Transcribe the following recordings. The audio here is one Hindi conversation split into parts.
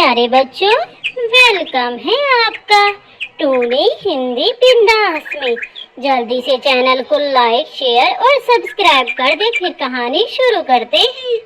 प्यारे बच्चों, वेलकम है आपका टूने हिंदी बिंदास में। जल्दी से चैनल को लाइक, शेयर और सब्सक्राइब कर दे। फिर कहानी शुरू करते हैं।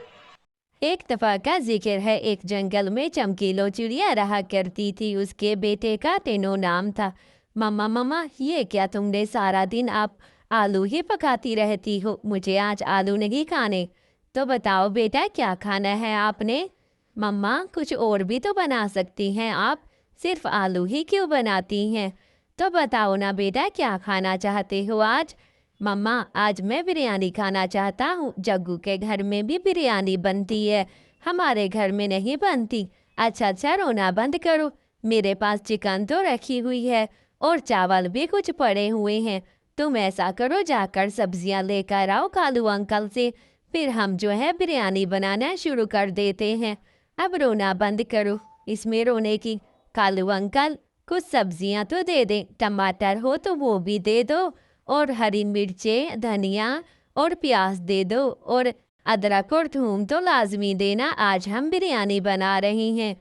एक दफा का जिक्र है। एक जंगल में चमकीलो चिड़िया रहा करती थी। उसके बेटे का टेनो नाम था। मम्मा मम्मा, ये क्या तुमने सारा दिन आप आलू ही पकाती रहती हो? मुझे आज आलू नहीं खाने। तो बताओ बेटा, क्या खाना है आपने? मम्मा, कुछ और भी तो बना सकती हैं आप, सिर्फ आलू ही क्यों बनाती हैं? तो बताओ ना बेटा, क्या खाना चाहते हो आज? मम्मा, आज मैं बिरयानी खाना चाहता हूँ। जग्गू के घर में भी बिरयानी बनती है, हमारे घर में नहीं बनती। अच्छा अच्छा, रोना बंद करो। मेरे पास चिकन तो रखी हुई है और चावल भी कुछ पड़े हुए हैं। तुम ऐसा करो, जाकर सब्जियां लेकर आओ कालू अंकल से, फिर हम जो है बिरयानी बनाना शुरू कर देते हैं। अब रोना बंद करो, इसमें रोने की। कालू अंकल, कुछ सब्जियां तो दे दें। टमाटर हो तो वो भी दे दो, और हरी मिर्चें, धनिया और प्याज दे दो, और अदरक और थूम तो लाजमी देना, आज हम बिरयानी बना रही हैं।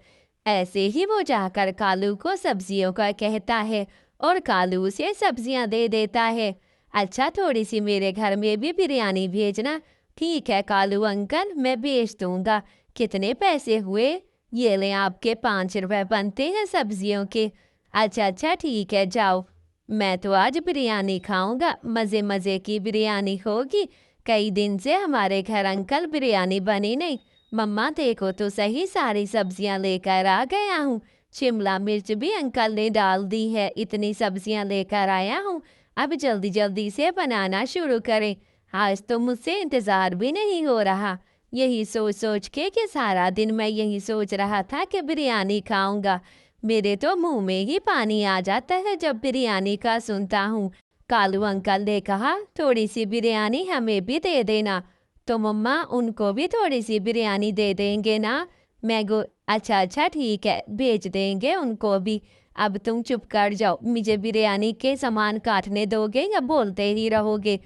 ऐसे ही वो जाकर कालू को सब्जियों का कहता है और कालू उसे सब्जियां दे देता है। अच्छा, थोड़ी सी मेरे घर में भी बिरयानी भेजना। ठीक है कालू अंकल, मैं भेज दूंगा। कितने पैसे हुए? ये ले, आपके 5 रुपए बनते हैं सब्जियों के। अच्छा अच्छा ठीक है, जाओ। मैं तो आज बिरयानी खाऊंगा, मज़े मज़े की बिरयानी होगी। कई दिन से हमारे घर अंकल बिरयानी बनी नहीं। मम्मा देखो तो सही, सारी सब्जियां लेकर आ गया हूँ। शिमला मिर्च भी अंकल ने डाल दी है। इतनी सब्जियां लेकर आया हूँ, अब जल्दी जल्दी से बनाना शुरू करें। आज तो मुझसे इंतज़ार भी नहीं हो रहा। यही सोच सोच के कि सारा दिन मैं यही सोच रहा था कि बिरयानी खाऊंगा। मेरे तो मुंह में ही पानी आ जाता है जब बिरयानी का सुनता हूँ। कालू अंकल ने कहा, थोड़ी सी बिरयानी हमें भी दे देना। तो मम्मा, उनको भी थोड़ी सी बिरयानी दे देंगे ना? अच्छा अच्छा ठीक है, भेज देंगे उनको भी। अब तुम चुप कर जाओ, मुझे बिरयानी के सामान काटने दोगे या बोलते ही रहोगे?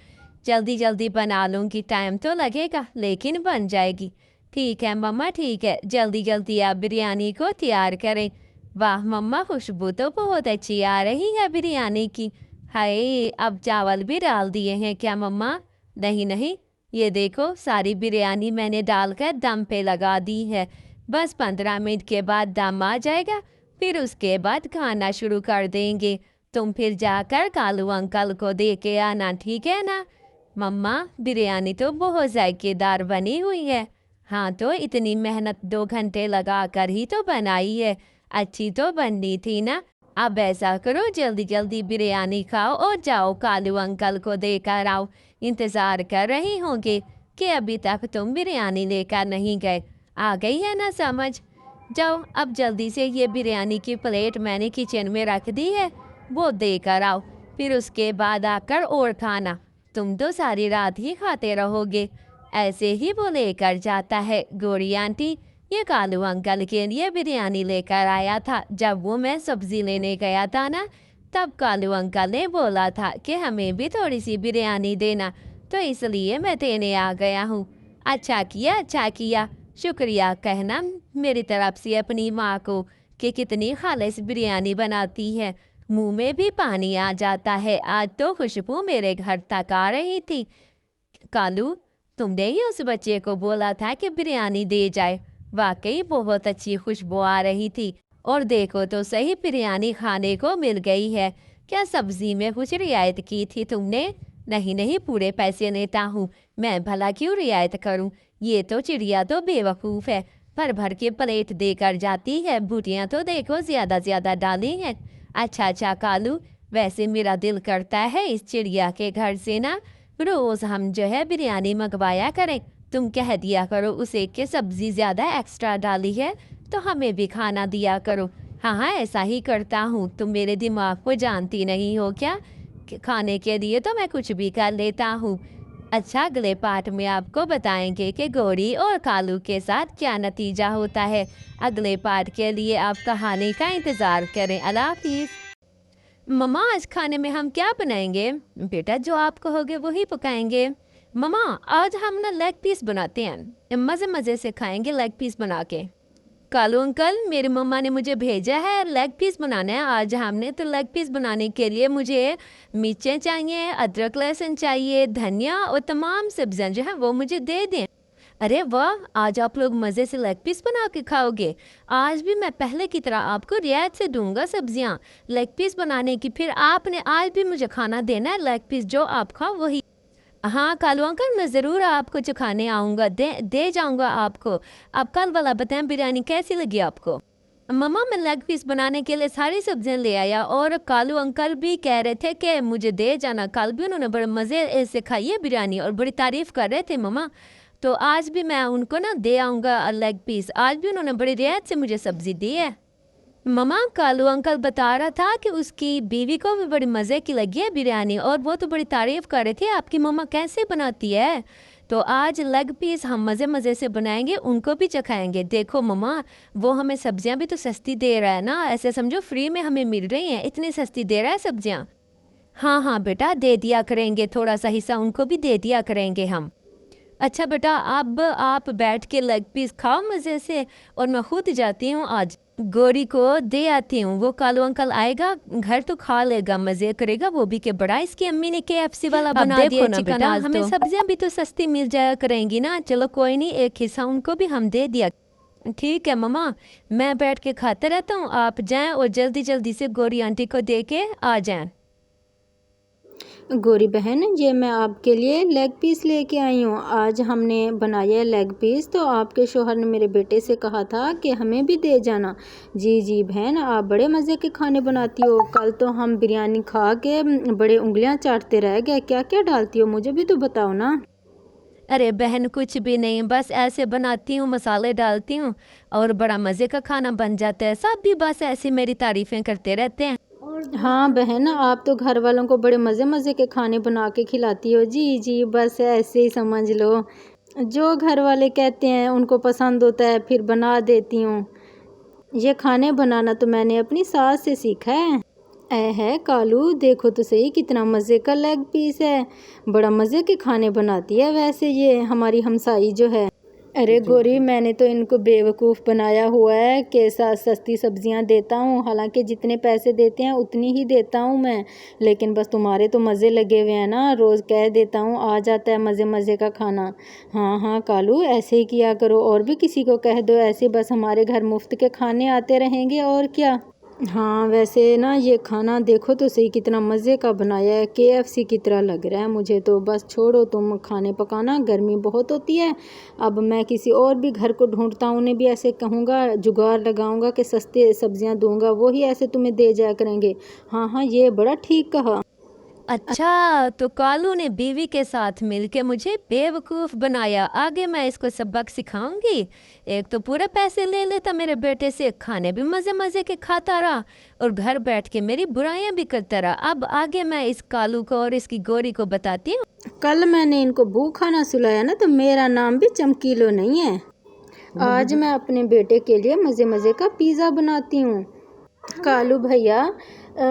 जल्दी जल्दी बना लूँगी, टाइम तो लगेगा लेकिन बन जाएगी। ठीक है मम्मा, ठीक है, जल्दी जल्दी आप बिरयानी को तैयार करें। वाह मम्मा, खुशबू तो बहुत अच्छी आ रही है बिरयानी की। हाय, अब चावल भी डाल दिए हैं क्या मम्मा? नहीं नहीं, ये देखो सारी बिरयानी मैंने डालकर दम पे लगा दी है। बस 15 मिनट के बाद दम आ जाएगा, फिर उसके बाद खाना शुरू कर देंगे। तुम फिर जाकर कालू अंकल को दे के आना, ठीक है ना? मम्मा, बिरयानी तो बहुत जायकेदार बनी हुई है। हाँ, तो इतनी मेहनत 2 घंटे लगा कर ही तो बनाई है, अच्छी तो बननी थी ना? अब ऐसा करो, जल्दी जल्दी बिरयानी खाओ और जाओ कालू अंकल को देकर आओ। इंतज़ार कर रही होंगे कि अभी तक तुम बिरयानी लेकर नहीं गए। आ गई है ना समझ? जाओ अब जल्दी से, ये बिरयानी की प्लेट मैंने किचन में रख दी है, वो देकर आओ। फिर उसके बाद आकर और खाना। तुम तो सारी रात ही खाते रहोगे। ऐसे ही वो लेकर जाता है। गोरी आंटी, ये कालू अंकल के लिए बिरयानी लेकर आया था। जब वो मैं सब्जी लेने गया था ना, तब कालू अंकल ने बोला था कि हमें भी थोड़ी सी बिरयानी देना, तो इसलिए मैं देने आ गया हूँ। अच्छा किया, अच्छा किया। शुक्रिया कहना मेरी तरफ से अपनी माँ को कि कितनी खालिश बिरयानी बनाती है। मुंह में भी पानी आ जाता है। आज तो खुशबू मेरे घर तक आ रही थी। कालू, तुमने ही उस बच्चे को बोला था कि बिरयानी दे जाए। वाकई बहुत अच्छी खुशबू आ रही थी। और देखो तो सही, बिरयानी खाने को मिल गई है। क्या सब्जी में कुछ रियायत की थी तुमने? नहीं नहीं, पूरे पैसे लेता हूँ। मैं भला क्यों रियायत करूँ? ये तो चिड़िया तो बेवकूफ़ है, भर भर के प्लेट देकर जाती है। बूटियाँ तो देखो ज़्यादा ज़्यादा डाली हैं। अच्छा अच्छा कालू, वैसे मेरा दिल करता है इस चिड़िया के घर से ना रोज़ हम जो है बिरयानी मंगवाया करें। तुम कह दिया करो उसे कि सब्ज़ी ज़्यादा एक्स्ट्रा डाली है, तो हमें भी खाना दिया करो। हाँ हाँ, ऐसा ही करता हूँ। तुम मेरे दिमाग को जानती नहीं हो क्या? कि खाने के लिए तो मैं कुछ भी कर लेता हूँ। अच्छा, अगले पार्ट में आपको बताएंगे कि गौरी और कालू के साथ क्या नतीजा होता है। अगले पार्ट के लिए आप कहानी का इंतज़ार करें। अल्लाह हाफिज़। मम्मा, आज खाने में हम क्या बनाएंगे? बेटा, जो आप कहोगे वही पकाएंगे। मम्मा, आज हम ना लेग पीस बनाते हैं, मज़े मज़े से खाएंगे लेग पीस बना के। कालू अंकल, मेरी मम्मा ने मुझे भेजा है लेग पीस बनाना है आज हमने। तो लेग पीस बनाने के लिए मुझे मिर्चें चाहिए, अदरक लहसुन चाहिए, धनिया और तमाम सब्जियां जो है वो मुझे दे दें। अरे वाह, आज आप लोग मज़े से लेग पीस बना के खाओगे। आज भी मैं पहले की तरह आपको रियायत से दूंगा सब्जियां लेग पीस बनाने की। फिर आपने आज भी मुझे खाना देना है लेग पीस, जो आप खाओ वही। हाँ कालू अंकल, मैं ज़रूर आपको चखाने आऊँगा, दे जाऊँगा आपको। आप कल वाला बताएं बिरयानी कैसी लगी आपको। मम्मा, मैं लेग पीस बनाने के लिए सारी सब्जियां ले आया और कालू अंकल भी कह रहे थे कि मुझे दे जाना। कल भी उन्होंने बड़े मज़े से खाई है बिरयानी और बड़ी तारीफ़ कर रहे थे मम्मा। तो आज भी मैं उनको ना दे आऊँगा लेग पीस। आज भी उन्होंने बड़ी रियायत से मुझे सब्ज़ी दी है। मम्मा, कालू अंकल बता रहा था कि उसकी बीवी को भी बड़ी मज़े की लगी है बिरयानी और वो तो बड़ी तारीफ़ कर रहे थे आपकी मम्मा कैसे बनाती है। तो आज लेग पीस हम मज़े मज़े से बनाएंगे, उनको भी चखाएंगे। देखो मम्मा, वो हमें सब्जियां भी तो सस्ती दे रहा है ना, ऐसे समझो फ्री में हमें मिल रही हैं, इतनी सस्ती दे रहा है सब्जियां। हाँ हाँ बेटा, दे दिया करेंगे, थोड़ा सा हिस्सा उनको भी दे दिया करेंगे हम। अच्छा बेटा, अब आप बैठ के लेग पीस खाओ मज़े से और मैं खुद जाती हूँ आज गोरी को दे आती हूँ। वो कालू अंकल आएगा घर तो खा लेगा, मज़े करेगा वो भी। के बड़ा इसकी अम्मी ने KFC वाला बना दिया चिकन आज। हमें सब्जियां भी तो सस्ती मिल जाया करेंगी ना। चलो कोई नहीं, एक हिस्सा उनको भी हम दे दिया। ठीक है मम्मा, मैं बैठ के खाता रहता हूँ, आप जाएं और जल्दी जल्दी से गोरी आंटी को दे के आ जाएं। गौरी बहन, ये मैं आपके लिए लेग पीस लेके आई हूँ। आज हमने बनाया है लेग पीस, तो आपके शोहर ने मेरे बेटे से कहा था कि हमें भी दे जाना। जी जी बहन, आप बड़े मज़े के खाने बनाती हो। कल तो हम बिरयानी खा के बड़े उंगलियां चाटते रह गए। क्या क्या डालती हो, मुझे भी तो बताओ ना। अरे बहन, कुछ भी नहीं, बस ऐसे बनाती हूँ, मसाले डालती हूँ और बड़ा मज़े का खाना बन जाता है। सब भी बस ऐसे मेरी तारीफ़ें करते रहते हैं। हाँ बहन, आप तो घर वालों को बड़े मज़े मज़े के खाने बना के खिलाती हो। जी जी, बस ऐसे ही समझ लो। जो घर वाले कहते हैं उनको पसंद होता है, फिर बना देती हूँ। ये खाने बनाना तो मैंने अपनी सास से सीखा है। है कालू, देखो तो सही कितना मज़े का लेग पीस है। बड़ा मज़े के खाने बनाती है वैसे ये हमारी हमसाई जो है। अरे गोरी, मैंने तो इनको बेवकूफ़ बनाया हुआ है कि सस्ती सब्जियां देता हूँ, हालांकि जितने पैसे देते हैं उतनी ही देता हूँ मैं। लेकिन बस तुम्हारे तो मज़े लगे हुए हैं ना, रोज़ कह देता हूँ आ जाता है मज़े मज़े का खाना। हाँ हाँ कालू, ऐसे ही किया करो, और भी किसी को कह दो ऐसे, बस हमारे घर मुफ्त के खाने आते रहेंगे और क्या। हाँ वैसे ना, ये खाना देखो तो सही कितना मज़े का बनाया है, KFC की तरह लग रहा है मुझे तो। बस छोड़ो तुम खाने पकाना, गर्मी बहुत होती है। अब मैं किसी और भी घर को ढूंढता हूँ, उन्हें भी ऐसे कहूँगा, जुगाड़ लगाऊंगा कि सस्ते सब्जियां दूंगा, वो ही ऐसे तुम्हें दे जाया करेंगे। हाँ हाँ, ये बड़ा ठीक कहा। अच्छा, तो कालू ने बीवी के साथ मिलके मुझे बेवकूफ़ बनाया। आगे मैं इसको सबक सिखाऊंगी। एक तो पूरे पैसे ले लेता मेरे बेटे से, खाने भी मज़े मज़े के खाता रहा और घर बैठ के मेरी बुराइयां भी करता रहा। अब आगे मैं इस कालू को और इसकी गोरी को बताती हूँ। कल मैंने इनको भूखा ना सुलाया ना, तो मेरा नाम भी चमकीलो नहीं है। आज मैं अपने बेटे के लिए मज़े मज़े का पिज़्ज़ा बनाती हूँ। कालू भैया,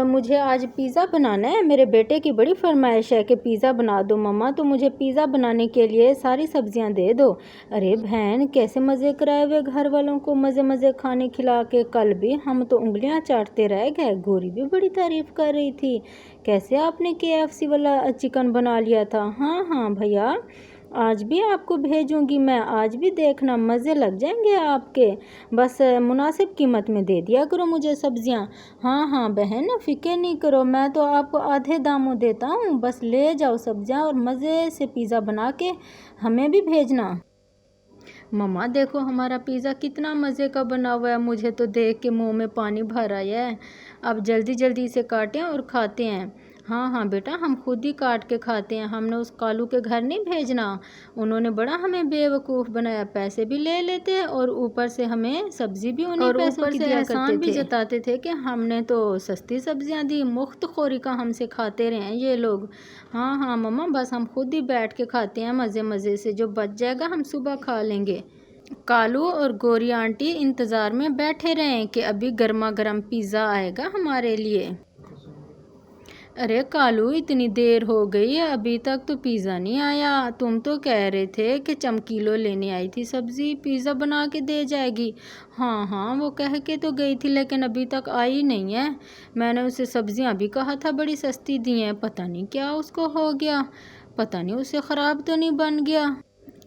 मुझे आज पिज़्ज़ा बनाना है। मेरे बेटे की बड़ी फरमाइश है कि पिज़्ज़ा बना दो मम्मा, तो मुझे पिज़्ज़ा बनाने के लिए सारी सब्जियां दे दो। अरे बहन, कैसे मज़े कराए हुए घर वालों को मज़े मज़े खाने खिला के। कल भी हम तो उंगलियां चाटते रह गए। गोरी भी बड़ी तारीफ़ कर रही थी, कैसे आपने KFC वाला चिकन बना लिया था। हाँ हाँ भैया, आज भी आपको भेजूंगी मैं, आज भी देखना मज़े लग जाएंगे आपके। बस मुनासिब कीमत में दे दिया करो मुझे सब्जियां। हाँ हाँ बहन, फ़िक्र नहीं करो, मैं तो आपको आधे दामों देता हूँ। बस ले जाओ सब्जियां और मज़े से पिज़्ज़ा बना के हमें भी भेजना। मम्मा देखो, हमारा पिज़्ज़ा कितना मज़े का बना हुआ है, मुझे तो देख के मुंह में पानी भर आया है। अब जल्दी जल्दी इसे काटें और खाते हैं। हाँ हाँ बेटा, हम खुद ही काट के खाते हैं, हमने उस कालू के घर नहीं भेजना। उन्होंने बड़ा हमें बेवकूफ़ बनाया, पैसे भी ले लेते हैं और ऊपर से हमें सब्ज़ी भी उन्हीं पैसों की दिया करते थे। भी जताते थे कि हमने तो सस्ती सब्जियां दी, मुफ्तखोरी का हमसे खाते रहे हैं ये लोग। हाँ हाँ मम्मा, बस हम खुद ही बैठ के खाते हैं मज़े मज़े से, जो बच जाएगा हम सुबह खा लेंगे। कालू और गोरी आंटी इंतज़ार में बैठे रहें कि अभी गर्मा गर्म पिज़्ज़ा आएगा हमारे लिए। अरे कालू, इतनी देर हो गई है, अभी तक तो पिज़्ज़ा नहीं आया। तुम तो कह रहे थे कि चमकीलो लेने आई थी सब्ज़ी, पिज़्ज़ा बना के दे जाएगी। हाँ हाँ, वो कह के तो गई थी, लेकिन अभी तक आई नहीं है। मैंने उसे सब्ज़ियाँ भी कहा था बड़ी सस्ती दी हैं, पता नहीं क्या उसको हो गया। पता नहीं उसे ख़राब तो नहीं बन गया।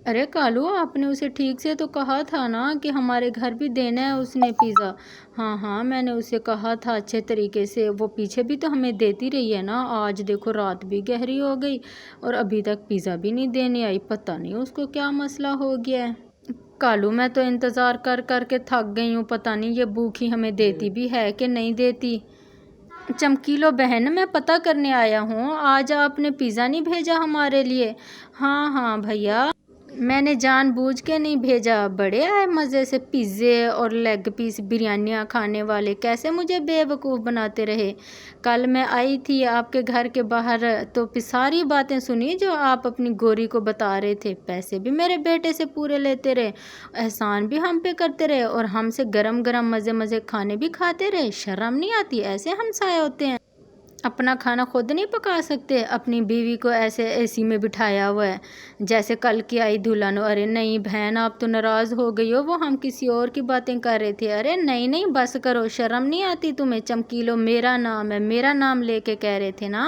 अरे कालू, आपने उसे ठीक से तो कहा था ना कि हमारे घर भी देना है उसने पिज़्ज़ा। हाँ हाँ, मैंने उसे कहा था अच्छे तरीके से, वो पीछे भी तो हमें देती रही है ना। आज देखो रात भी गहरी हो गई और अभी तक पिज़्ज़ा भी नहीं देने आई, पता नहीं उसको क्या मसला हो गया है। कालू, मैं तो इंतज़ार कर कर के थक गई हूँ, पता नहीं ये भूखी हमें देती भी है कि नहीं देती। चमकीलो बहन, मैं पता करने आया हूँ, आज आपने पिज़्ज़ा नहीं भेजा हमारे लिए। हाँ हाँ भैया, मैंने जानबूझ के नहीं भेजा। बड़े आए मज़े से पिज़्ज़े और लेग पीस बिरयानियाँ खाने वाले, कैसे मुझे बेवकूफ़ बनाते रहे। कल मैं आई थी आपके घर के बाहर तो सारी बातें सुनी जो आप अपनी गोरी को बता रहे थे। पैसे भी मेरे बेटे से पूरे लेते रहे, एहसान भी हम पे करते रहे और हमसे गरम गरम मज़े मज़े खाने भी खाते रहे। शर्म नहीं आती? ऐसे हमसाए होते हैं? अपना खाना खुद नहीं पका सकते? अपनी बीवी को ऐसे एसी में बिठाया हुआ है जैसे कल की आई दुल्हन हो। अरे नहीं बहन, आप तो नाराज़ हो गई हो, वो हम किसी और की बातें कर रहे थे। अरे नहीं नहीं, बस करो, शर्म नहीं आती तुम्हें? चमकीलो मेरा नाम है, मेरा नाम लेके कह रहे थे ना।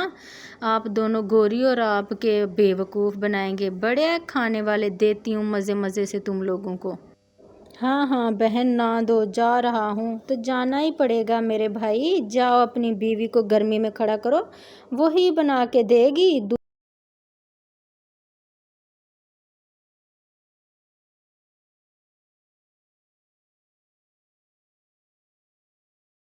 आप दोनों गोरी और आपके बेवकूफ़ बनाएंगे। बड़े खाने वाले देती हूँ मज़े मज़े से तुम लोगों को। हाँ हाँ बहन, ना दो, जा रहा हूँ तो जाना ही पड़ेगा मेरे भाई। जाओ अपनी बीवी को गर्मी में खड़ा करो, वही बना के देगी।